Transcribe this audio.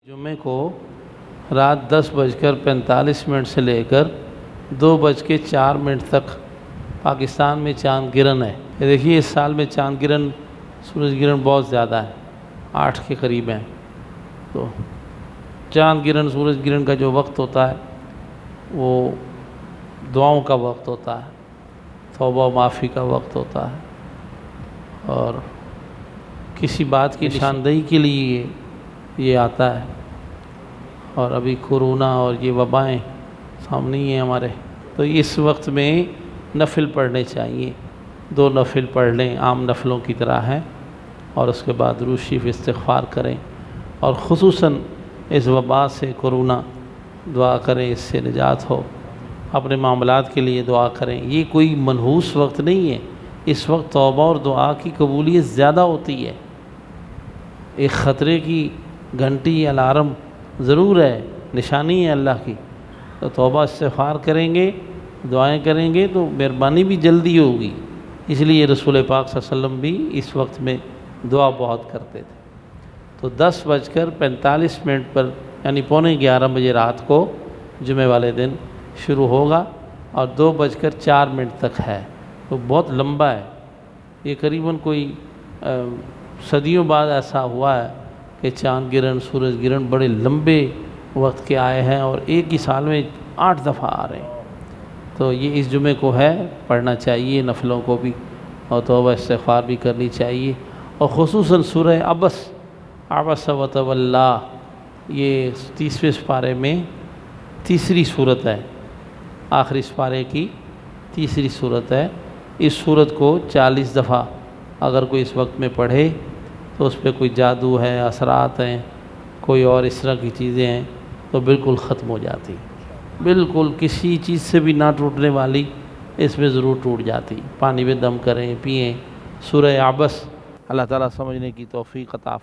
جمعے کو رات 10:45 سے لے کر 2:04 تک پاکستان میں چاند گرہن ہے۔ یہ دیکھیے اس سال میں چاند گرہن سورج گرہن بہت زیادہ ہے، 8 کے قریب ہیں۔ تو چاند گرہن سورج گرہن کا جو وقت ہوتا ہے وہ دعاؤں کا وقت ہوتا ہے، توبہ و معافی کا وقت ہوتا ہے، اور کسی بات کی نشاندہی کے لیے یہ آتا ہے۔ اور ابھی کورونا اور یہ وبائیں سامنے ہی ہیں ہمارے، تو اس وقت میں نفل پڑھنے چاہیے۔ 2 نفل پڑھ لیں، عام نفلوں کی طرح ہیں، اور اس کے بعد درود شریف استغفار کریں، اور خصوصاً اس وبا سے کورونا دعا کریں اس سے نجات ہو، اپنے معاملات کے لیے دعا کریں۔ یہ کوئی منحوس وقت نہیں ہے، اس وقت توبہ اور دعا کی قبولیت زیادہ ہوتی ہے۔ ایک خطرے کی گھنٹی الارم ضرور ہے، نشانی ہے اللہ کی، تو توبہ استغفار کریں گے، دعائیں کریں گے تو مہربانی بھی جلدی ہوگی۔ اس لیے رسول پاک صلی اللہ علیہ وسلم بھی اس وقت میں دعا بہت کرتے تھے۔ تو 10:45 پر یعنی 11:15 رات کو جمعے والے دن شروع ہوگا، اور 2:04 تک ہے، تو بہت لمبا ہے۔ یہ قریباً کوئی صدیوں بعد ایسا ہوا ہے کہ چاند گرہن سورج گرہن بڑے لمبے وقت کے آئے ہیں، اور ایک ہی سال میں 8 دفعہ آ رہے ہیں۔ تو یہ اس جمعے کو ہے، پڑھنا چاہیے نفلوں کو بھی، اور توبہ استغفار بھی کرنی چاہیے، اور خصوصاً سورہ عبس و تولی، یہ 30ویں سپارے میں تیسری صورت ہے، آخری سپارے کی تیسری صورت ہے۔ اس صورت کو 40 دفعہ اگر کوئی اس وقت میں پڑھے تو اس پہ کوئی جادو ہے، اثرات ہیں، کوئی اور اس طرح کی چیزیں ہیں، تو بالکل ختم ہو جاتی، بالکل کسی چیز سے بھی نہ ٹوٹنے والی اس میں ضرور ٹوٹ جاتی۔ پانی میں دم کریں، پئیں۔ سورہ عبس، اللہ تعالیٰ سمجھنے کی توفیق عطا